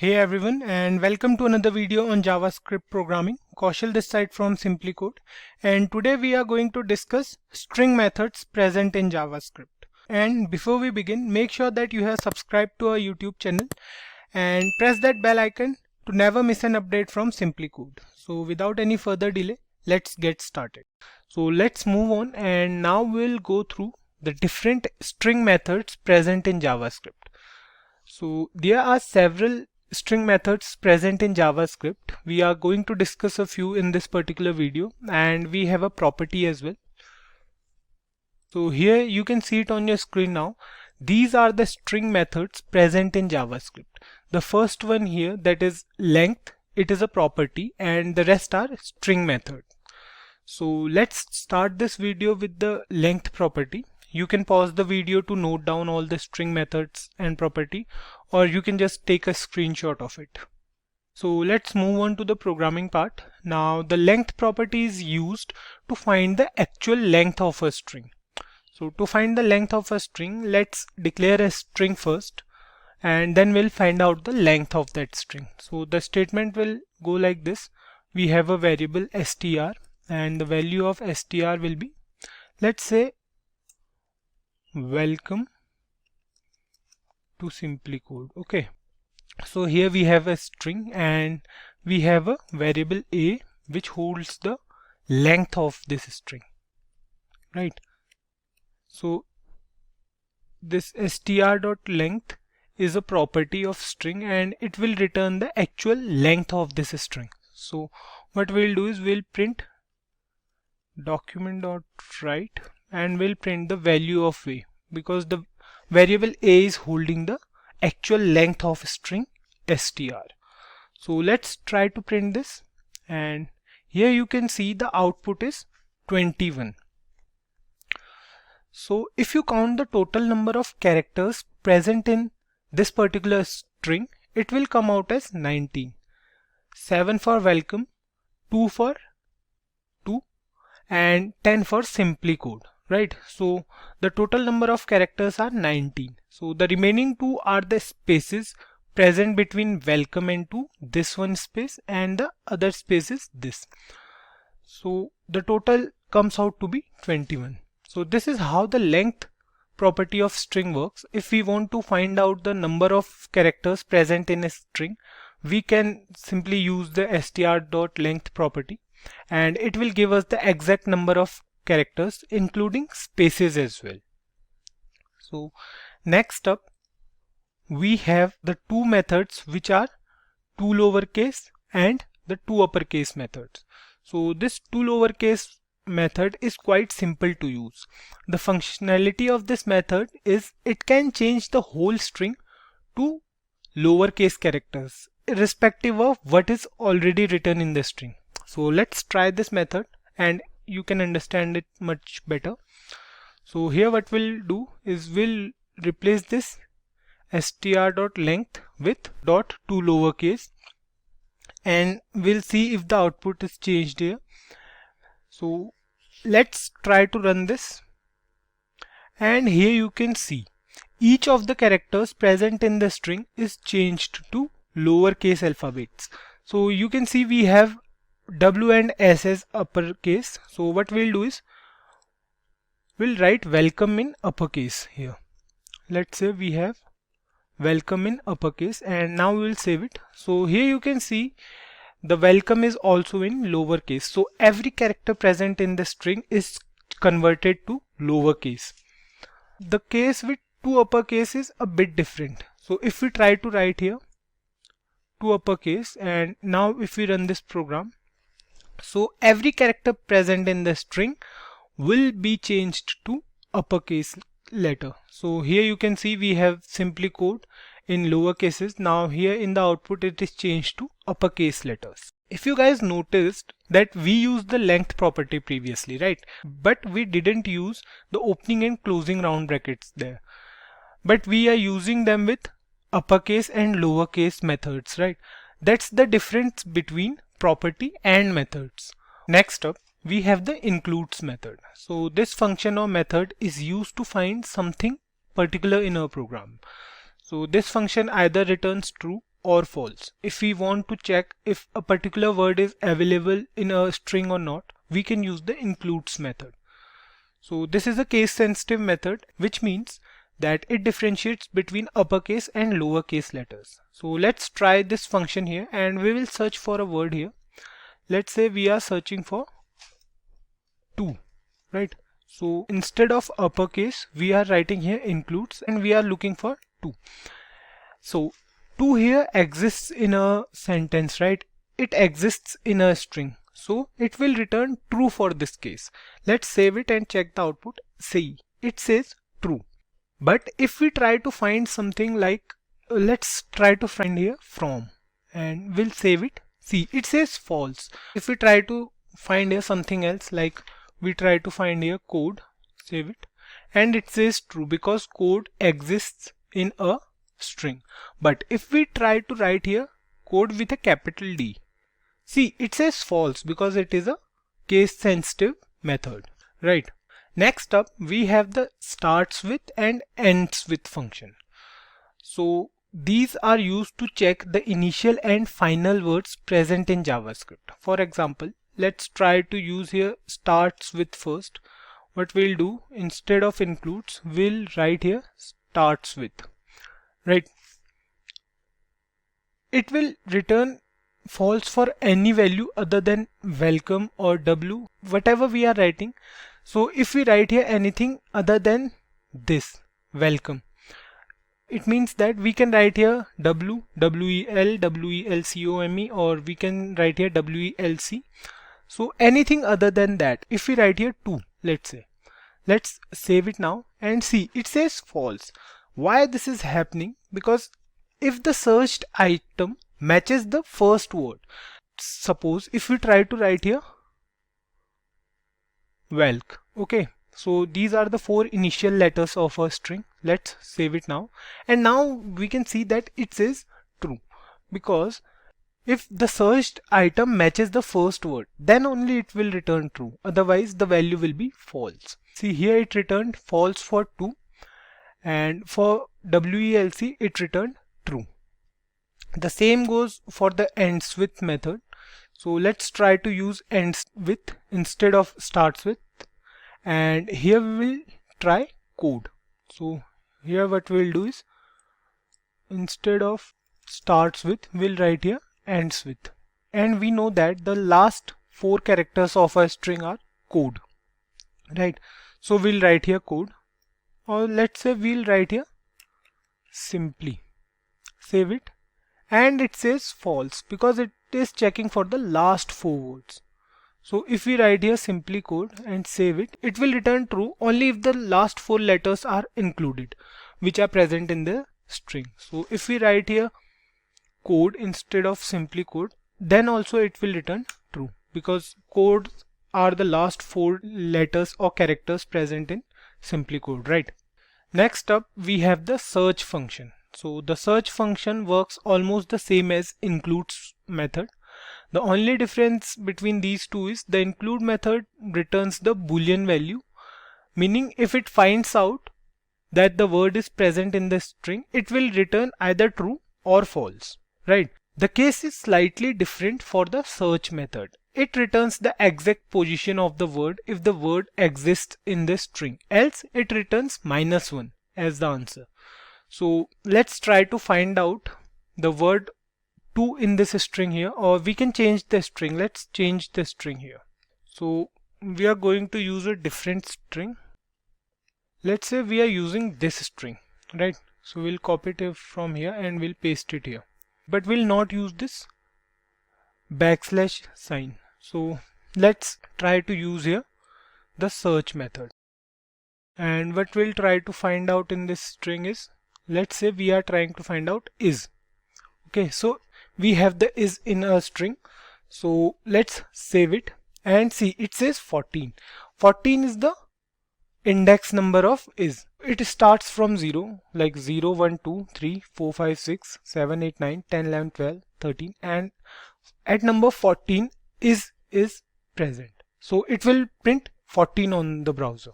Hey everyone, and welcome to another video on JavaScript programming. Kaushal this side from SimpliCode, and today we are going to discuss string methods present in JavaScript. And before we begin, make sure that you have subscribed to our YouTube channel and press that bell icon to never miss an update from SimpliCode. So without any further delay, let's get started. So let's move on, and now we'll go through the different string methods present in JavaScript. So there are several string methods present in JavaScript. We are going to discuss a few in this particular video, and we have a property as well. So here you can see it on your screen now. These are the string methods present in JavaScript. The first one here, that is length, it is a property, and the rest are string methods. So let's start this video with the length property. You can pause the video to note down all the string methods and property, or you can just take a screenshot of it. So let's move on to the programming part. Now the length property is used to find the actual length of a string. So to find the length of a string, let's declare a string first, and then we'll find out the length of that string. So the statement will go like this. We have a variable str, and the value of str will be, let's say, welcome to SimpliCode. Okay, so here we have a string and we have a variable a which holds the length of this string, right? So this str.length is a property of string, and it will return the actual length of this string. So what we'll do is we'll print document.write, and we'll print the value of a, because the variable a is holding the actual length of string str. So let's try to print this, and here you can see the output is 21. So if you count the total number of characters present in this particular string, it will come out as 19. 7 for welcome, 2 for and 10 for SimpliCode, right? So the total number of characters are 19. So the remaining 2 are the spaces present between welcome and to, this one space, and the other space is this. So the total comes out to be 21. So this is how the length property of string works. If we want to find out the number of characters present in a string, we can simply use the str.length property, and it will give us the exact number of characters including spaces as well. So next up we have the two methods which are two lowercase and the two uppercase methods. So this two lowercase method is quite simple to use. The functionality of this method is it can change the whole string to lowercase characters irrespective of what is already written in the string. So let's try this method and you can understand it much better. So here what we'll do is we'll replace this str.length with .to lowercase, and we'll see if the output is changed here. So let's try to run this, and here you can see each of the characters present in the string is changed to lowercase alphabets. So you can see we have W and S as uppercase. So what we'll do is we'll write welcome in uppercase here. Let's say we have welcome in uppercase, and now we'll save it. So here you can see the welcome is also in lowercase. So every character present in the string is converted to lowercase. The case with two uppercase is a bit different. So if we try to write here two uppercase, and now if we run this program, so every character present in the string will be changed to uppercase letter. So here you can see we have SimpliCode in lower cases. Now here in the output it is changed to uppercase letters. If you guys noticed that we used the length property previously, right? But we didn't use the opening and closing round brackets there. But we are using them with uppercase and lowercase methods, right? That's the difference between property and methods. Next up we have the includes method. So this function or method is used to find something particular in our program. So this function either returns true or false. If we want to check if a particular word is available in a string or not, we can use the includes method. So this is a case sensitive method, which means that it differentiates between uppercase and lowercase letters. So let's try this function here and we will search for a word here. Let's say we are searching for 2, right? So instead of uppercase, we are writing here includes and we are looking for 2. So 2 here exists in a sentence, right? It exists in a string. So it will return true for this case. Let's save it and check the output. See, it says true. But if we try to find something like, let's try to find here from, and we'll save it. See, it says false. If we try to find here something else, like we try to find here code, save it, and it says true because code exists in a string. But if we try to write here code with a capital D, see, it says false because it is a case sensitive method, right? Next up, we have the starts with and ends with function. So these are used to check the initial and final words present in JavaScript. For example, let's try to use here starts with first. What we'll do, instead of includes, we'll write here starts with, right? It will return false for any value other than welcome or W, whatever we are writing. So if we write here anything other than this welcome, it means that we can write here W, W-E-L, W-E-L-C-O-M-E, or we can write here W-E-L-C. So anything other than that. If we write here 2, let's say, let's save it now and see, it says false. Why this is happening? Because if the searched item matches the first word, suppose if we try to write here welk, okay, so these are the 4 initial letters of a string. Let's save it now, and now we can see that it says true, because if the searched item matches the first word, then only it will return true, otherwise the value will be false. See, here it returned false for 2, and for WELC it returned true. The same goes for the ends with method. So let's try to use ends with instead of starts with, and here we will try code. So here what we'll do is, instead of starts with, we'll write here ends with, and we know that the last 4 characters of a string are code, right? So we'll write here code, or let's say we'll write here simply, save it, and it says false because it is checking for the last 4 words. So if we write here SimpliCode and save it, it will return true only if the last 4 letters are included, which are present in the string. So if we write here code instead of SimpliCode, then also it will return true because codes are the last 4 letters or characters present in SimpliCode, right? Next up, we have the search function. So the search function works almost the same as includes method. The only difference between these two is the include method returns the boolean value, meaning if it finds out that the word is present in the string, it will return either true or false, right? The case is slightly different for the search method. It returns the exact position of the word if the word exists in the string, else it returns -1 as the answer. So let's try to find out the word 2 in this string here, or we can change the string. Let's change the string here. So we are going to use a different string. Let's say we are using this string, right? So we'll copy it from here and we'll paste it here, but we'll not use this \. So let's try to use here the search method, and what we'll try to find out in this string is, let's say we are trying to find out is. Okay, so we have the is in a string. So let's save it and see, it says 14. 14 is the index number of is. It starts from 0, like 0, 1, 2, 3, 4, 5, 6, 7, 8, 9, 10, 11, 12, 13, and at number 14 is present. So it will print 14 on the browser.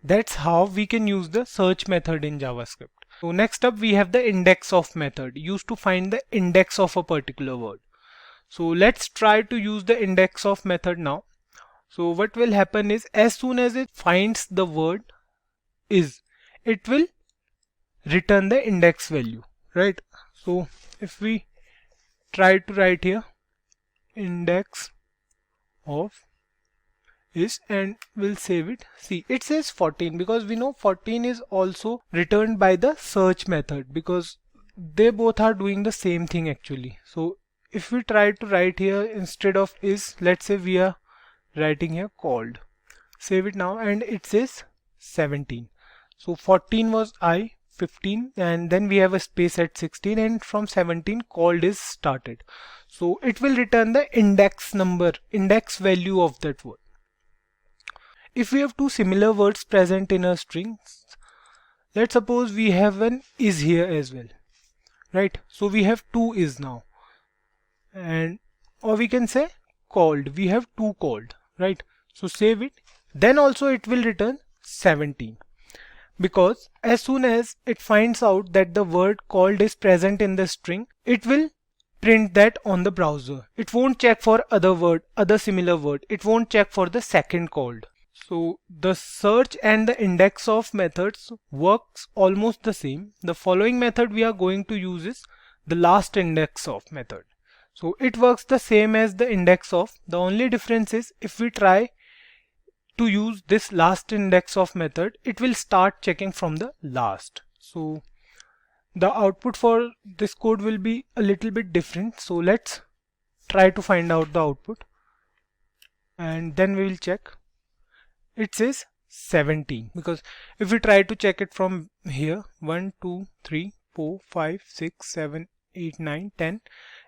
That's how we can use the search method in JavaScript. So next up we have the index of method used to find the index of a particular word. So let's try to use the index of method now. So what will happen is, as soon as it finds the word is, it will return the index value, right? So if we try to write here index of is and we'll save it. See, it says 14 because we know 14 is also returned by the search method because they both are doing the same thing actually. So if we try to write here instead of is, let's say we are writing here called. Save it now and it says 17. So 14 was I, 15, and then we have a space at 16, and from 17 called is started. So it will return the index number, index value of that word. If we have two similar words present in a string, let's suppose we have an is here as well, right? So we have two is now, and or we can say called, we have two called, right? So save it, then also it will return 17 because as soon as it finds out that the word called is present in the string, it will print that on the browser. It won't check for other word, other similar word. It won't check for the second called. So the search and the index of methods works almost the same. The following method we are going to use is the last index of method. So it works the same as the index of. The only difference is if we try to use this last index of method, it will start checking from the last. So the output for this code will be a little bit different. So let's try to find out the output and then we will check. It says 17 because if we try to check it from here, 1 2 3 4 5 6 7 8 9 10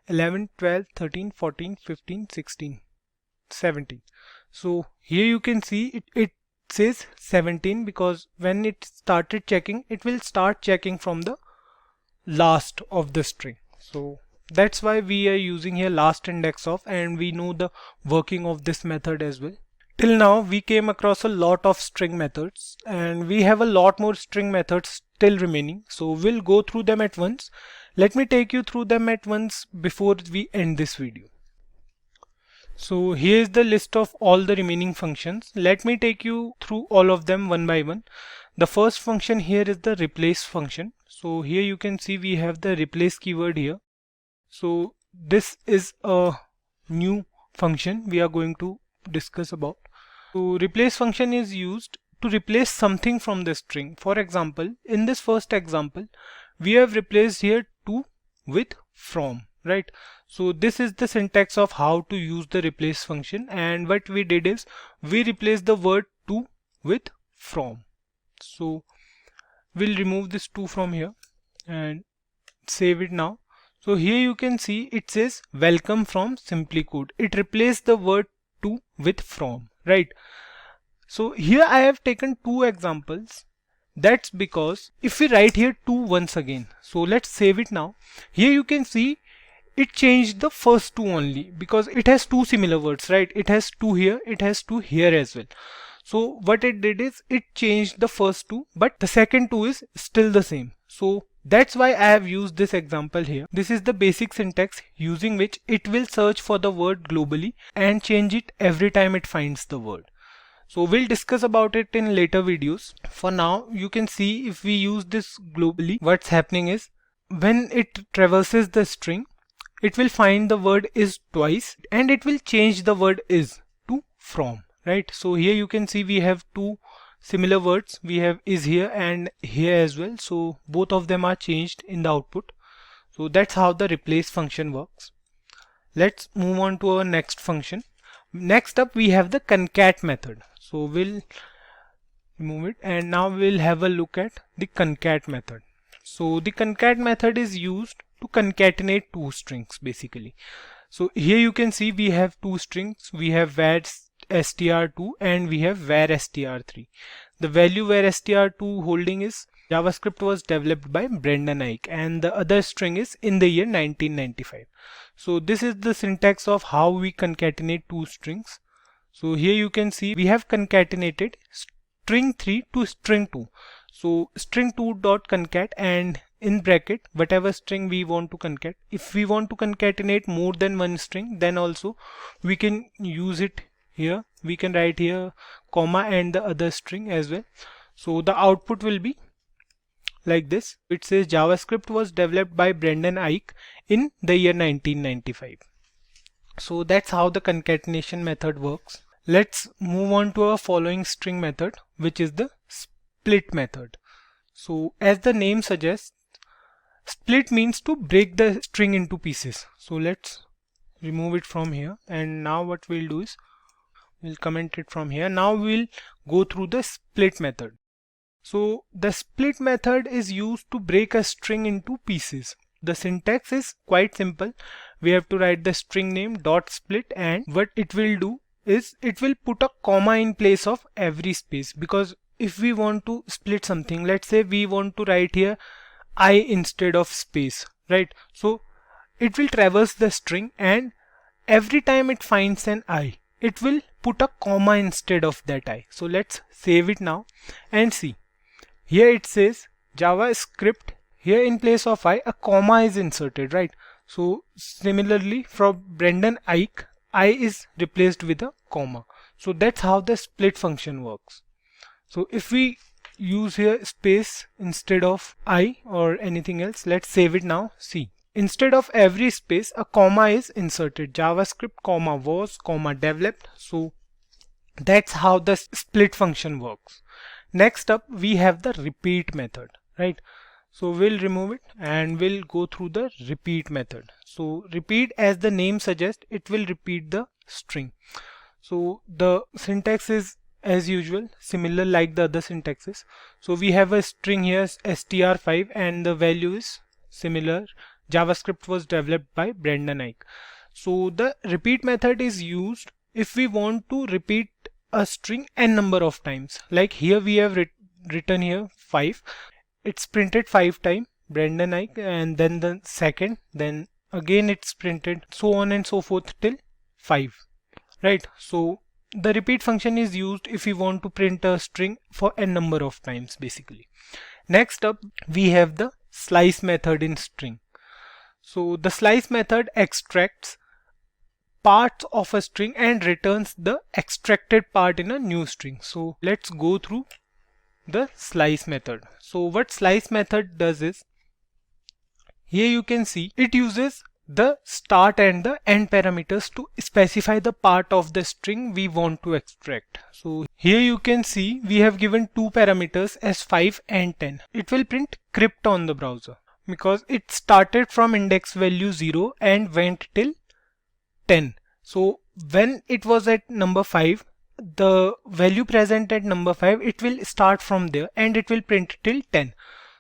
11 12 13 14 15 16 17. So here you can see it says 17 because when it started checking, it will start checking from the last of the string. So that's why we are using here last index of, and we know the working of this method as well. Till now we came across a lot of string methods and we have a lot more string methods still remaining. So we'll go through them at once. Let me take you through them at once before we end this video. So here's the list of all the remaining functions. Let me take you through all of them one by one. The first function here is the replace function. So here you can see we have the replace keyword here. So this is a new function we are going to discuss about. So replace function is used to replace something from the string. For example, in this first example, we have replaced here to with from, right? So this is the syntax of how to use the replace function, and what we did is we replaced the word to with from. So we'll remove this to from here and save it now. So here you can see it says welcome from SimpliCode. It replaced the word to with from, right? So here I have taken two examples. That's because if we write here to once again, so let's save it now. Here you can see it changed the first two only because it has two similar words, right? It has two here, it has two here as well. So what it did is it changed the first two, but the second two is still the same. So that's why I have used this example here. This is the basic syntax using which it will search for the word globally and change it every time it finds the word. So we'll discuss about it in later videos. For now, you can see if we use this globally, what's happening is when it traverses the string, it will find the word is twice and it will change the word is to from, right? So here you can see we have two similar words. We have is here and here as well. So both of them are changed in the output. So that's how the replace function works. Let's move on to our next function. Next up we have the concat method. So we'll remove it and now we'll have a look at the concat method. So the concat method is used to concatenate two strings basically. So here you can see we have two strings. We have var str2 and we have var str3. The value var str2 holding is JavaScript was developed by Brendan Eich, and the other string is in the year 1995. So this is the syntax of how we concatenate two strings. So here you can see we have concatenated string 3 to string 2. So string2.concat, and in bracket whatever string we want to concat. If we want to concatenate more than one string, then also we can use it here. We can write here comma and the other string as well. So the output will be like this. It says JavaScript was developed by Brendan Eich in the year 1995. So that's how the concatenation method works. Let's move on to our following string method, which is the split method. So as the name suggests, split means to break the string into pieces. So let's remove it from here, and now what we'll do is we'll comment it from here. Now we'll go through the split method. So the split method is used to break a string into pieces. The syntax is quite simple. We have to write the string name dot split, and what it will do is it will put a comma in place of every space, because if we want to split something, let's say we want to write here I instead of space, right? So it will traverse the string, and every time it finds an I, it will put a comma instead of that I. So let's save it now and see. Here it says JavaScript. Here in place of I, a comma is inserted, right? So similarly from Brendan Eich, I is replaced with a comma. So that's how the split function works. So if we use here space instead of I or anything else, let's save it now. See, instead of every space, a comma is inserted. JavaScript comma was comma developed. So that's how the split function works. Next up, we have the repeat method, right? So we'll remove it and we'll go through the repeat method. So repeat, as the name suggests, it will repeat the string. So the syntax is as usual, similar like the other syntaxes. So we have a string here str5, and the value is similar. JavaScript was developed by Brendan Eich. So the repeat method is used if we want to repeat a string n number of times. Like here we have written here 5. It's printed 5 times, Brendan Eich, and then the second, then again it's printed, so on and so forth till 5, right? So the repeat function is used if we want to print a string for n number of times basically. Next up, we have the slice method in string. So the slice method extracts parts of a string and returns the extracted part in a new string. So let's go through the slice method. So what slice method does is, here you can see it uses the start and the end parameters to specify the part of the string we want to extract. So here you can see we have given two parameters as 5 and 10. It will print crypt on the browser because it started from index value 0 and went till 10. So when it was at number 5, the value present at number 5, it will start from there and it will print till 10.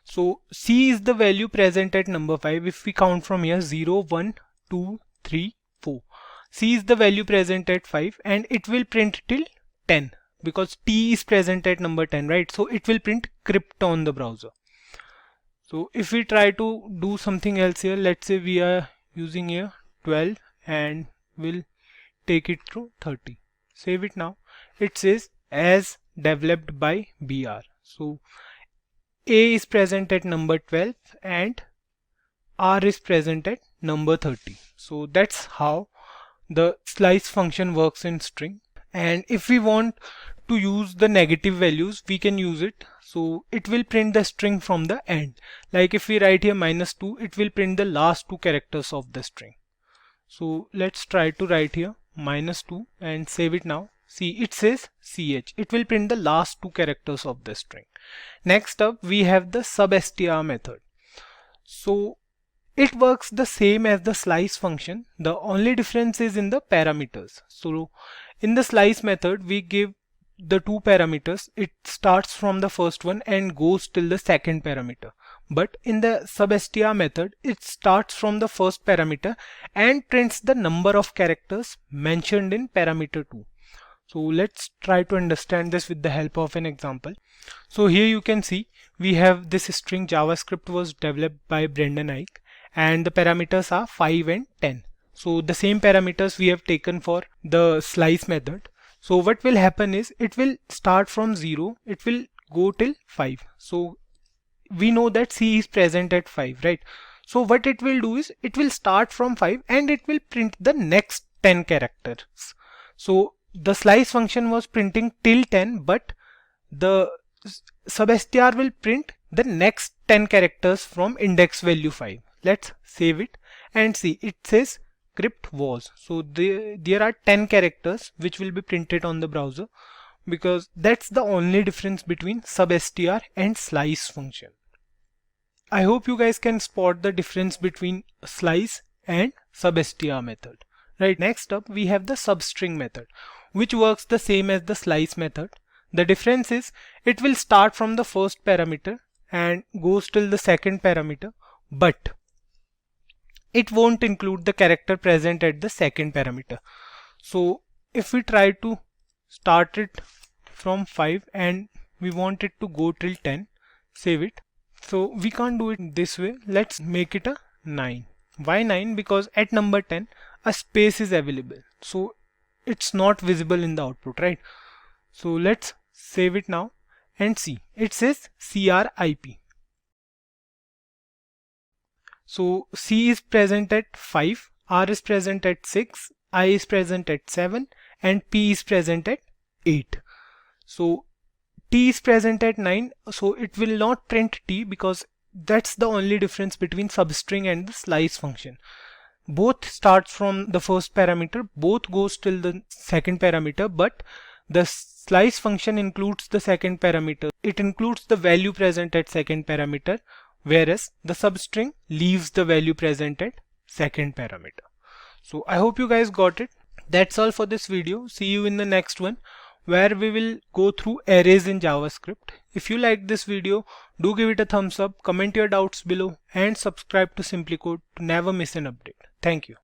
So C is the value present at number 5. If we count from here 0, 1, 2, 3, 4. C is the value present at 5 and it will print till 10 because T is present at number 10, right? So it will print crypt on the browser. So if we try to do something else here, let's say we are using here 12 and we'll take it through 30. Save it now. It says as developed by BR. So A is present at number 12 and R is present at number 30. So that's how the slice function works in string. And if we want to use the negative values, we can use it. So it will print the string from the end. Like if we write here -2, it will print the last two characters of the string. So let's try to write here -2 and save it now. See, it says ch. It will print the last two characters of the string. Next up, we have the substr method. So it works the same as the slice function. The only difference is in the parameters. So in the slice method, we give the two parameters. It starts from the first one and goes till the second parameter. But in the substr method, it starts from the first parameter and prints the number of characters mentioned in parameter 2. So let's try to understand this with the help of an example. So here you can see we have this string JavaScript was developed by Brendan Eich and the parameters are 5 and 10. So the same parameters we have taken for the slice method. So what will happen is it will start from 0, it will go till 5. So we know that C is present at 5, right? So what it will do is it will start from 5 and it will print the next 10 characters. So the slice function was printing till 10, but the substr will print the next 10 characters from index value 5. Let's save it and see. It says script was. So there are 10 characters which will be printed on the browser, because that's the only difference between substr and slice function. I hope you guys can spot the difference between slice and substr method. Right, next up we have the substring method, which works the same as the slice method. The difference is it will start from the first parameter and goes till the second parameter, but it won't include the character present at the second parameter. So if we try to start it from 5 and we want it to go till 10, save it. So we can't do it this way. Let's make it a 9. Why 9? Because at number 10 a space is available, so it's not visible in the output, right? So let's save it now and see. It says CRIP. So C is present at 5, R is present at 6, I is present at 7, and P is present at 8. So T is present at 9, so it will not print T, because that's the only difference between substring and the slice function. Both starts from the first parameter, both goes till the second parameter, but the slice function includes the second parameter. It includes the value present at second parameter, whereas the substring leaves the value present at second parameter. So I hope you guys got it. That's all for this video. See you in the next one, where we will go through arrays in JavaScript. If you liked this video, do give it a thumbs up, comment your doubts below, and subscribe to SimpliCode to never miss an update. Thank you.